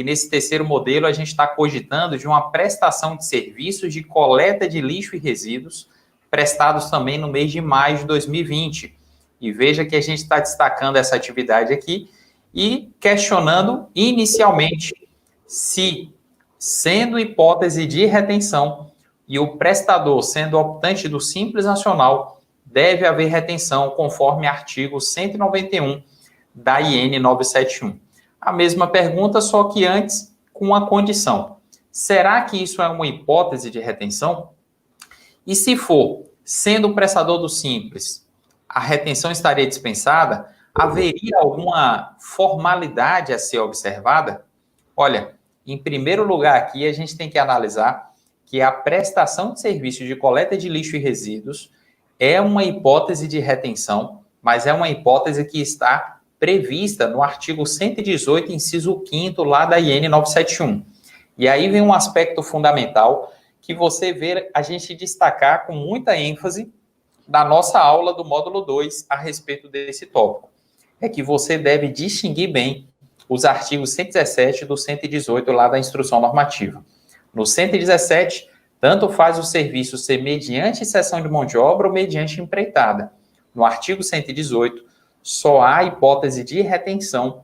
e nesse terceiro modelo a gente está cogitando de uma prestação de serviços de coleta de lixo e resíduos prestados também no mês de maio de 2020. E veja que a gente está destacando essa atividade aqui e questionando inicialmente se, sendo hipótese de retenção e o prestador sendo optante do Simples Nacional, deve haver retenção conforme artigo 191 da IN 971. A mesma pergunta, só que antes com uma condição. Será que isso é uma hipótese de retenção? E se for, sendo o prestador do Simples, a retenção estaria dispensada? Haveria alguma formalidade a ser observada? Olha, em primeiro lugar aqui a gente tem que analisar que a prestação de serviço de coleta de lixo e resíduos é uma hipótese de retenção, mas é uma hipótese que está prevista no artigo 118, inciso 5º, lá da IN 971. E aí vem um aspecto fundamental que você vê a gente destacar com muita ênfase na nossa aula do módulo 2 a respeito desse tópico. É que você deve distinguir bem os artigos 117 do 118 lá da instrução normativa. No 117, tanto faz o serviço ser mediante cessão de mão de obra ou mediante empreitada. No artigo 118, só há hipótese de retenção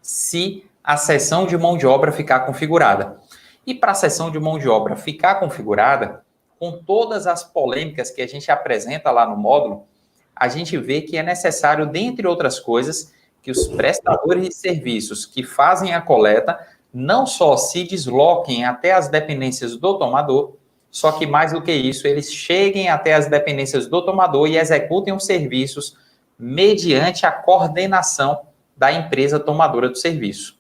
se a cessão de mão de obra ficar configurada. E para a cessão de mão de obra ficar configurada, com todas as polêmicas que a gente apresenta lá no módulo, a gente vê que é necessário, dentre outras coisas, que os prestadores de serviços que fazem a coleta não só se desloquem até as dependências do tomador, só que mais do que isso, eles cheguem até as dependências do tomador e executem os serviços mediante a coordenação da empresa tomadora do serviço.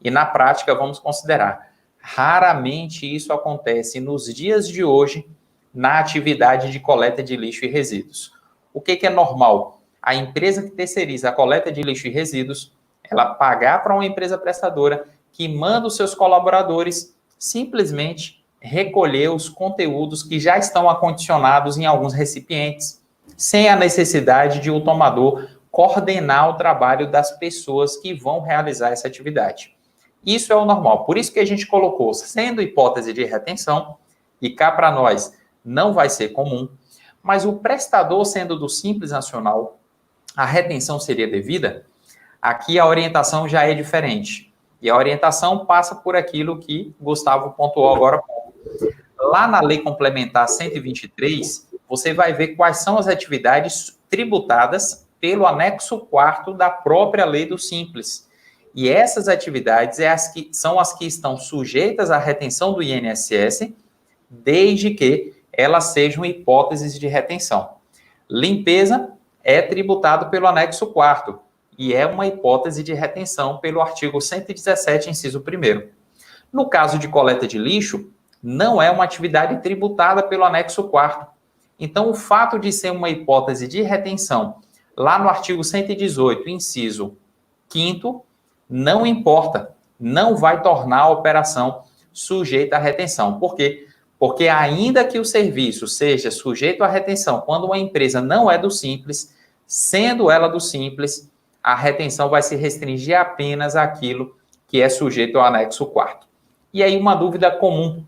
E na prática, vamos considerar, raramente isso acontece nos dias de hoje na atividade de coleta de lixo e resíduos. O que é normal? A empresa que terceiriza a coleta de lixo e resíduos, ela pagar para uma empresa prestadora que manda os seus colaboradores simplesmente recolher os conteúdos que já estão acondicionados em alguns recipientes, sem a necessidade de o tomador coordenar o trabalho das pessoas que vão realizar essa atividade. Isso é o normal. Por isso que a gente colocou, sendo hipótese de retenção, e cá para nós não vai ser comum, mas o prestador sendo do Simples Nacional, a retenção seria devida? Aqui a orientação já é diferente. E a orientação passa por aquilo que Gustavo pontuou agora há pouco. Lá na Lei Complementar 123, você vai ver quais são as atividades tributadas pelo anexo 4º da própria Lei do Simples. E essas atividades são as que estão sujeitas à retenção do INSS, desde que elas sejam hipóteses de retenção. Limpeza é tributado pelo anexo 4º e é uma hipótese de retenção pelo artigo 117, inciso 1º. No caso de coleta de lixo, não é uma atividade tributada pelo anexo 4º. Então, o fato de ser uma hipótese de retenção, lá no artigo 118, inciso 5º, não importa, não vai tornar a operação sujeita à retenção. Por quê? Porque ainda que o serviço seja sujeito à retenção, quando uma empresa não é do Simples, sendo ela do Simples, a retenção vai se restringir apenas àquilo que é sujeito ao anexo 4º. E aí uma dúvida comum,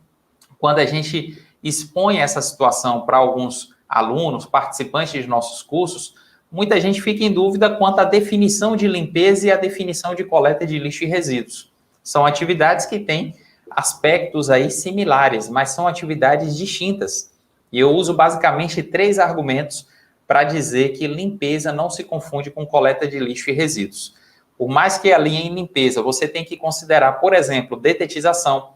quando a gente expõe essa situação para alguns alunos, participantes de nossos cursos, muita gente fica em dúvida quanto à definição de limpeza e a definição de coleta de lixo e resíduos. São atividades que têm aspectos aí similares, mas são atividades distintas. E eu uso basicamente 3 argumentos para dizer que limpeza não se confunde com coleta de lixo e resíduos. Por mais que ali em limpeza você tem que considerar, por exemplo, detetização,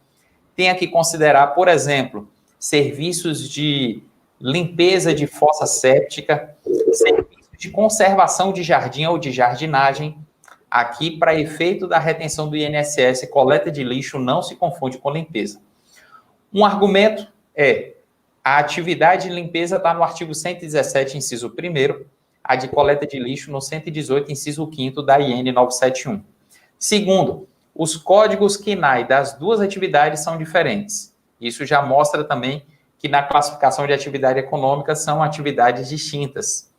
tenha que considerar, por exemplo, serviços de limpeza de fossa séptica, serviços de conservação de jardim ou de jardinagem. Aqui, para efeito da retenção do INSS, coleta de lixo não se confunde com limpeza. Um argumento é a atividade de limpeza está no artigo 117, inciso 1º, a de coleta de lixo no 118, inciso 5º da IN 971. Segundo, os códigos KNAI das duas atividades são diferentes. Isso já mostra também que na classificação de atividade econômica são atividades distintas.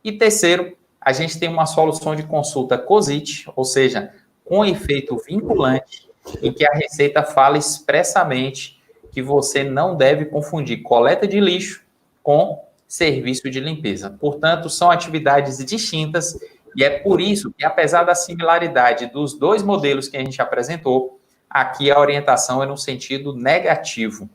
E terceiro, a gente tem uma solução de consulta COSIT, ou seja, com efeito vinculante, em que a Receita fala expressamente que você não deve confundir coleta de lixo com serviço de limpeza. Portanto, são atividades distintas e é por isso que, apesar da similaridade dos dois modelos que a gente apresentou, aqui a orientação é no sentido negativo.